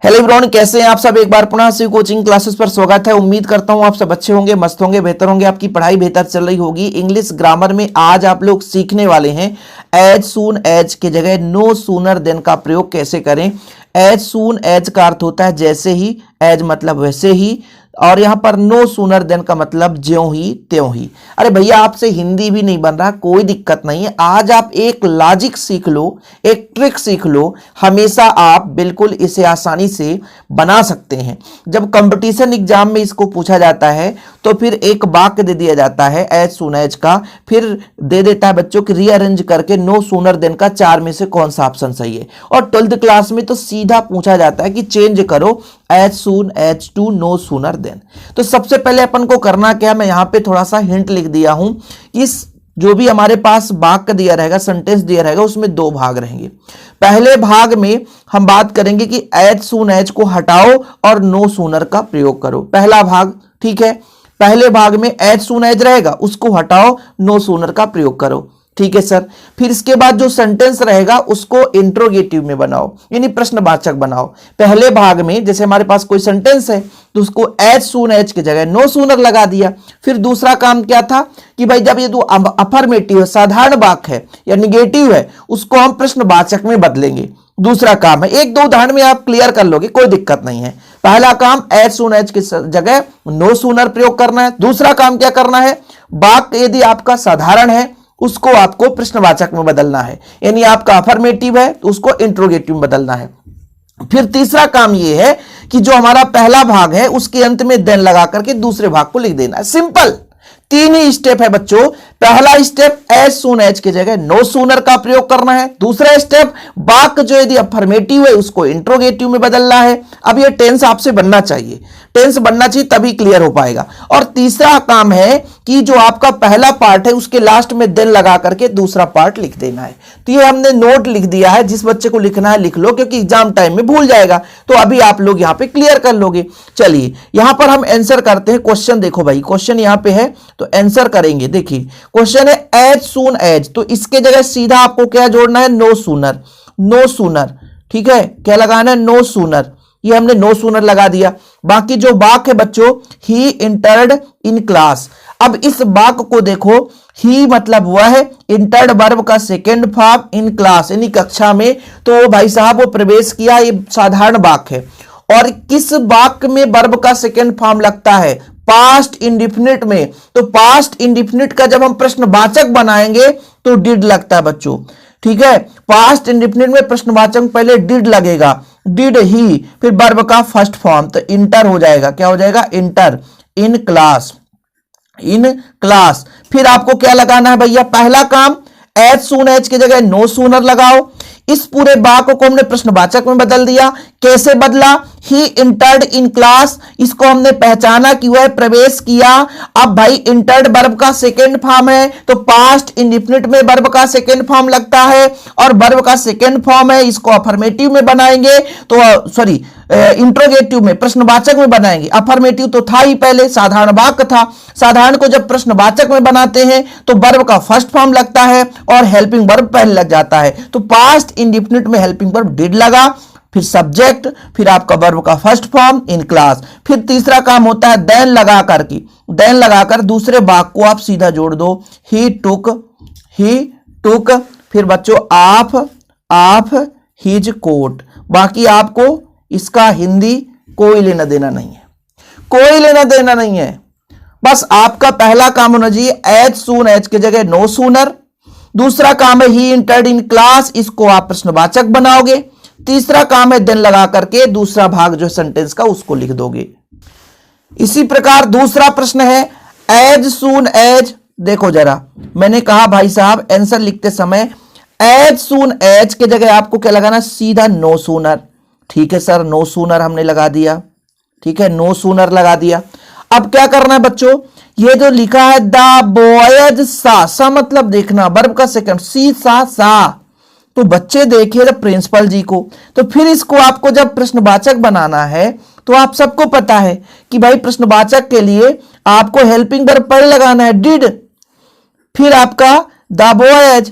Hello everyone, कैसे हैं आप सब। एक बार पुनः से कोचिंग क्लासेस पर स्वागत है। उम्मीद करता हूं आप सब अच्छे होंगे, मस्त होंगे, बेहतर होंगे, आपकी पढ़ाई बेहतर चल रही होगी। इंग्लिश ग्रामर में आज आप लोग सीखने वाले हैं एज सून एज के जगह नो सूनर देन का प्रयोग कैसे करें। एज सून एज का अर्थ होता है जैसे ही, एज मतलब वैसे ही, और यहां पर नो सूनर देन का मतलब ज्यों ही त्यों ही। अरे भैया, आपसे हिंदी भी नहीं बन रहा, कोई दिक्कत नहीं है। आज आप एक लॉजिक सीख लो, एक ट्रिक सीख लो, हमेशा आप बिल्कुल इसे आसानी से बना सकते हैं। जब कंपटीशन एग्जाम में इसको पूछा जाता है तो फिर एक वाक्य दे दिया जाता है एज सून एज का, फिर दे देता है बच्चों की रीअरेंज करके नो सूनर देन का चार में से कौन सा ऑप्शन सही है। और 12th क्लास में तो सीधा पूछा जाता है कि चेंज करो as soon as to no sooner than. तो सबसे पहले अपन को करना क्या, मैं यहां पे थोड़ा सा हिंट लिख दिया हूं। इस जो भी हमारे पास वाक्य दिया रहेगा, सेंटेंस दिया रहेगा, उसमें दो भाग रहेंगे। पहले भाग में हम बात करेंगे कि एज सून एज को हटाओ और नो सूनर का प्रयोग करो, पहला भाग। ठीक है, पहले भाग में एज सून एज रहेगा, उसको हटाओ, नो सूनर का प्रयोग करो। ठीक है सर। फिर इसके बाद जो सेंटेंस रहेगा उसको इंट्रोगेटिव में बनाओ, यानी प्रश्नवाचक बनाओ। पहले भाग में जैसे हमारे पास कोई सेंटेंस है तो उसको एज सून एज की जगह नो सूनर लगा दिया। फिर दूसरा काम क्या था कि भाई जब ये तो अफर्मेटिव है, साधारण वाक्य है या निगेटिव है, उसको हम प्रश्नवाचक में बदलेंगे। दूसरा काम है, एक दो उदाहरण में आप क्लियर कर लोगे, कोई दिक्कत नहीं है। पहला काम एज सून एज की जगह नो सूनर प्रयोग करना है। दूसरा काम क्या करना है, वाक्य यदि आपका साधारण है उसको आपको प्रश्नवाचक में बदलना है, यानी आपका अफर्मेटिव है तो उसको इंट्रोगेटिव में बदलना है। फिर तीसरा काम यह है कि जो हमारा पहला भाग है उसके अंत में देन लगा करके दूसरे भाग को लिख देना है। सिंपल, तीन ही स्टेप है बच्चों। पहला स्टेप एज सून एज की जगह नो सूनर का प्रयोग करना है। दूसरा स्टेप वाक्य जो यदि अफर्मेटिव है उसको इंट्रोगेटिव में बदलना है। अब ये टेंस आपसे बनना चाहिए, टेंस बनना चाहिए तभी क्लियर हो पाएगा। और तीसरा काम है कि जो आपका पहला पार्ट है उसके लास्ट में देन लगा करके दूसरा पार्ट लिख देना है। तो ये हमने नोट लिख दिया है, जिस बच्चे को लिखना है लिख लो, क्योंकि एग्जाम टाइम में भूल जाएगा। तो अभी आप लोग यहां पे क्लियर कर लोगे। चलिए यहां पर हम आंसर करते हैं। क्वेश्चन देखो भाई, क्वेश्चन यहां पे है तो आंसर करेंगे। देखिए क्वेश्चन है एज सून एज, तो इसके जगह सीधा आपको क्या जोड़ना है, नो सूनर। नो सूनर, ठीक है, क्या लगाना है, नो सूनर। ये हमने नो सूनर लगा दिया। बाकी जो वाक्य है बच्चों, ही इंटर्ड इन क्लास। अब इस वाक्य को देखो, ही मतलब हुआ है इंटर्ड वर्ब का सेकेंड फॉर्म, इन क्लास यानी कक्षा में। तो भाई साहब वो प्रवेश किया, ये साधारण वाक्य है। और किस वाक्य में वर्ब का सेकेंड फॉर्म लगता है, पास्ट इंडिफिनिट में। तो पास्ट इंडिफिनिट का जब हम प्रश्नवाचक बनाएंगे तो डिड लगता है बच्चों। ठीक है, पास्ट इंडिफिनिट में प्रश्नवाचक पहले डिड लगेगा, डिड ही, फिर वर्ब का फर्स्ट फॉर्म, तो इंटर हो जाएगा। क्या हो जाएगा, inter in class, in class. फिर आपको क्या लगाना है भैया, पहला काम एज सून एज की जगह नो सूनर लगाओ। इस पूरे वाक्य को हमने प्रश्नवाचक में बदल दिया। कैसे बदला, ही इंटर्ड इन क्लास, इसको हमने पहचाना कि वह प्रवेश किया। अब भाई इंटर्ड वर्ब का सेकेंड फॉर्म है तो पास्ट इंडिफिनिट में वर्ब का सेकेंड फॉर्म लगता है, और वर्ब का सेकेंड फॉर्म है, इसको अफर्मेटिव में बनाएंगे तो सॉरी इंट्रोगेटिव में, प्रश्नवाचक में बनाएंगे। अफर्मेटिव तो था ही पहले, साधारण वाक्य था। साधारण को जब प्रश्नवाचक में बनाते हैं तो वर्ब का फर्स्ट फॉर्म लगता है और हेल्पिंग वर्ब पहले लग जाता है। तो पास्ट इंडिफिनिट में हेल्पिंग वर्ब डिड लगा, फिर सब्जेक्ट, फिर आपका वर्ब का फर्स्ट फॉर्म इन क्लास। फिर तीसरा काम होता है देन लगा करके, देन लगाकर दूसरे वाक्य को आप सीधा जोड़ दो, ही टुक, ही टुक, फिर बच्चों ऑफ हिज कोट। बाकी आपको इसका हिंदी कोई लेना देना नहीं है, कोई लेना देना नहीं है। बस आपका पहला काम होना चाहिए एज सून एज की जगह नो सूनर। दूसरा काम है ही इंटर्ड इन क्लास, इसको आप प्रश्नवाचक बनाओगे। तीसरा काम है देन लगा करके दूसरा भाग जो सेंटेंस का उसको लिख दोगे। इसी प्रकार दूसरा प्रश्न है एज सून एज। देखो जरा, मैंने कहा भाई साहब आंसर लिखते समय एज सून एज के जगह आपको क्या लगाना, सीधा नो सूनर। ठीक है सर, नो सूनर हमने लगा दिया। ठीक है, नो सूनर लगा दिया। अब क्या करना है बच्चों, ये जो लिखा है द बॉयज सा मतलब देखना, वर्ब का सेकंड, सी सा। तो बच्चे देखिए जब प्रिंसिपल जी को, तो फिर इसको आपको जब प्रश्नवाचक बनाना है तो आप सबको पता है कि भाई प्रश्नवाचक के लिए आपको हेल्पिंग वर्ब पहले लगाना है, डिड, फिर आपका द बॉयज,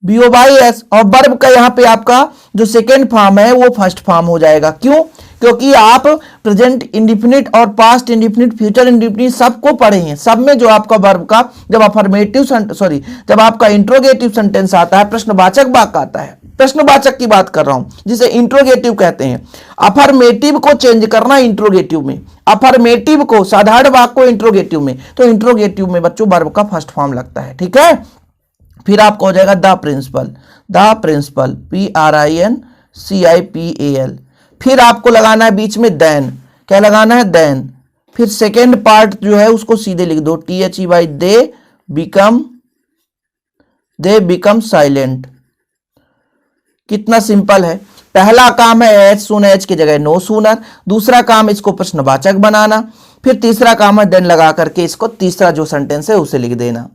BOYS, और वर्ब का यहां पे आपका जो सेकेंड फॉर्म है वो फर्स्ट फॉर्म हो जाएगा। क्यों? क्योंकि आप प्रेजेंट इंडिफिनिट और पास्ट इंडिफिनिट, फ्यूचर इंडिफिनिट सबको पढ़े हैं। सब में जो आपका वर्ब का जब अफर्मेटिव जब आपका इंट्रोगेटिव सेंटेंस आता है, प्रश्नवाचक वाक्य आता है, प्रश्नवाचक की बात कर रहा हूं, जिसे इंट्रोगेटिव कहते हैं। अफर्मेटिव को चेंज करना इंट्रोगेटिव में, अफर्मेटिव को साधारण वाक्य को इंट्रोगेटिव में, तो इंट्रोगेटिव में बच्चों वर्ब का फर्स्ट फॉर्म लगता है। ठीक है, फिर आपको हो जाएगा the principal, the principal, PRINCIPAL। फिर आपको लगाना है बीच में देन, क्या लगाना है? देन। फिर सेकेंड पार्ट जो है उसको सीधे लिख दो, THEY, दे बिकम साइलेंट। कितना सिंपल है। पहला काम है एज सून एज की जगह नो सूनर, दूसरा काम इसको प्रश्नवाचक बनाना, फिर तीसरा काम है देन लगा करके इसको तीसरा जो सेंटेंस है उसे लिख देना।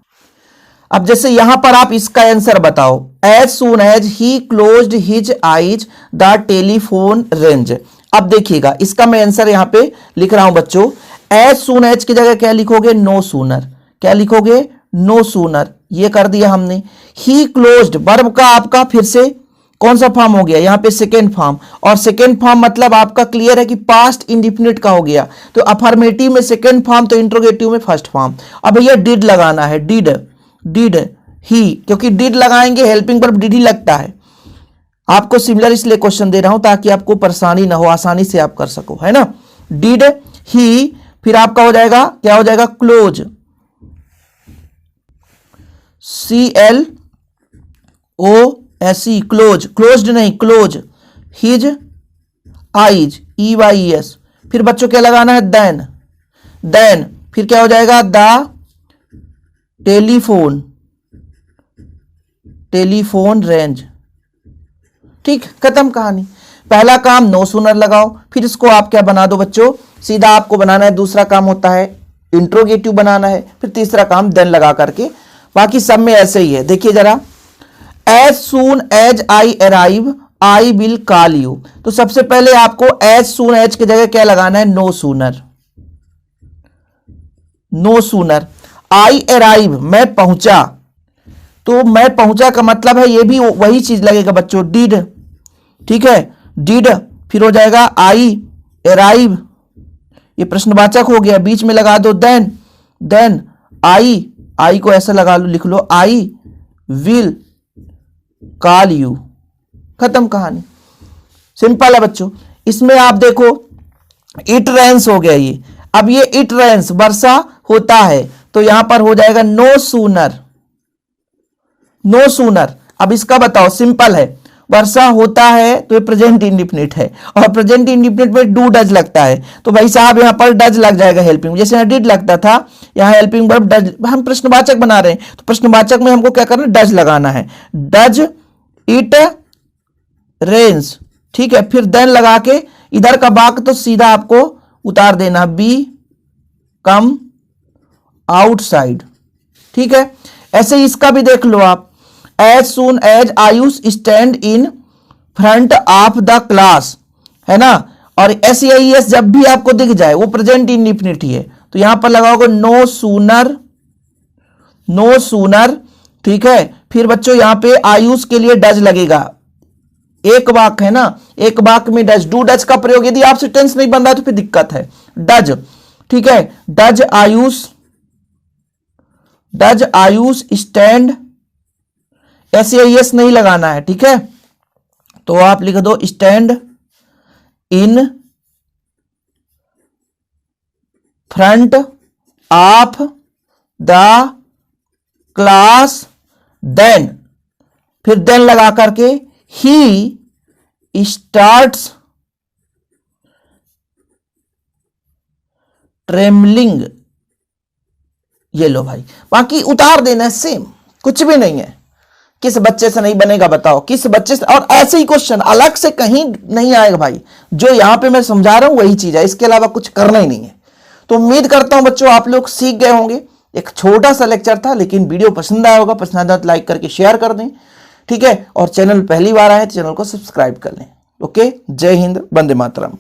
अब जैसे यहां पर आप इसका आंसर बताओ, as soon as he closed his eyes the telephone rang. अब देखिएगा इसका मैं आंसर यहां पे लिख रहा हूं बच्चों, एज सून एज की जगह क्या लिखोगे? No sooner. क्या लिखोगे? No sooner. ये कर दिया हमने। ही क्लोज्ड वर्ब का आपका फिर से कौन सा फॉर्म हो गया? यहां पे सेकेंड फॉर्म, और सेकेंड फॉर्म मतलब आपका क्लियर है कि पास्ट इंडिफिनिट का हो गया। तो अफर्मेटिव में सेकेंड फॉर्म, तो इंट्रोगेटिव में फर्स्ट फॉर्म। अब भैया डिड लगाना है, डिड ही, क्योंकि डिड लगाएंगे हेल्पिंग वर्ब डिड ही लगता है। आपको सिमिलर इसलिए क्वेश्चन दे रहा हूं ताकि आपको परेशानी ना हो, आसानी से आप कर सको, है ना। डिड ही, फिर आपका हो जाएगा क्या हो जाएगा? क्लोज, CLOSE, क्लोज, क्लोज्ड नहीं क्लोज, हिज आईज, EYES। फिर बच्चों क्या लगाना है? देन, देन फिर क्या हो जाएगा? The telephone range. ठीक, खत्म कहानी। पहला काम नो सूनर लगाओ, फिर इसको आप क्या बना दो बच्चों? सीधा आपको बनाना है, दूसरा काम होता है इंट्रोगेटिव बनाना है, फिर तीसरा काम देन लगा करके। बाकी सब में ऐसे ही है। देखिए जरा, as soon as I arrive I will call you. तो सबसे पहले आपको एज सून एज की जगह क्या लगाना है? No sooner, no sooner. I arrive, मैं पहुंचा, तो मैं पहुंचा का मतलब है ये भी वही चीज लगेगा बच्चों, डिड। ठीक है, डिड, फिर हो जाएगा आई अराइव, ये प्रश्नवाचक हो गया, बीच में लगा दो देन, देन आई को ऐसा लगा लो, लिख लो आई विल कॉल यू। खत्म कहानी, सिंपल है बच्चों। इसमें आप देखो इट रेन्स हो गया ये। अब ये इट रेन्स वर्षा होता है, तो यहां पर हो जाएगा नो सूनर, नो सूनर। अब इसका बताओ, सिंपल है, वर्षा होता है तो ये प्रेजेंट इंडिफिनिट है, और प्रेजेंट इंडिफिनिट में डू डज लगता है, तो भाई साहब यहां पर डज लग जाएगा हेल्पिंग, जैसे यहां डिड लगता था, यहां हेल्पिंग वर्ब डज। हम प्रश्नवाचक बना रहे हैं तो प्रश्नवाचक में हमको क्या करना है? डज लगाना है, डज इट रेन्स। ठीक है, फिर देन लगा के इधर का वाक्य तो सीधा आपको उतार देना, बी कम आउटसाइड। ठीक है, ऐसे ही इसका भी देख लो आप, as soon as Ayush stand in front of the class, है ना। और SEIS जब भी आपको दिख जाए वो प्रेजेंट इंडिफिनिट ही है, तो यहां पर लगाओगे नो सूनर, नो सूनर। ठीक है, फिर बच्चों यहां पे आयुष के लिए डज लगेगा, एक वाक्य है ना, एक वाक्य में डज, डू डज का प्रयोग यदि आपसे टेंस नहीं बन रहा तो फिर दिक्कत है, डज। ठीक है, डज आयुष स्टैंड, SEIS नहीं लगाना है। ठीक है, तो आप लिख दो stand in front of the class, then, फिर देन लगा करके ही स्टार्ट्स ट्रेमलिंग। ये लो भाई, बाकी उतार देना, सेम, कुछ भी नहीं है। किस बच्चे से नहीं बनेगा बताओ, किस बच्चे से? और ऐसे ही क्वेश्चन अलग से कहीं नहीं आएगा भाई, जो यहां पे मैं समझा रहा हूं वही चीज है, इसके अलावा कुछ करना ही नहीं है। तो उम्मीद करता हूं बच्चों आप लोग सीख गए होंगे। एक छोटा सा लेक्चर था, लेकिन वीडियो पसंद आया होगा, पसंद आया तो लाइक करके शेयर कर दें। ठीक है, और चैनल पहली बार आए तो चैनल को सब्सक्राइब कर लें। ओके, जय हिंद, वंदे मातरम।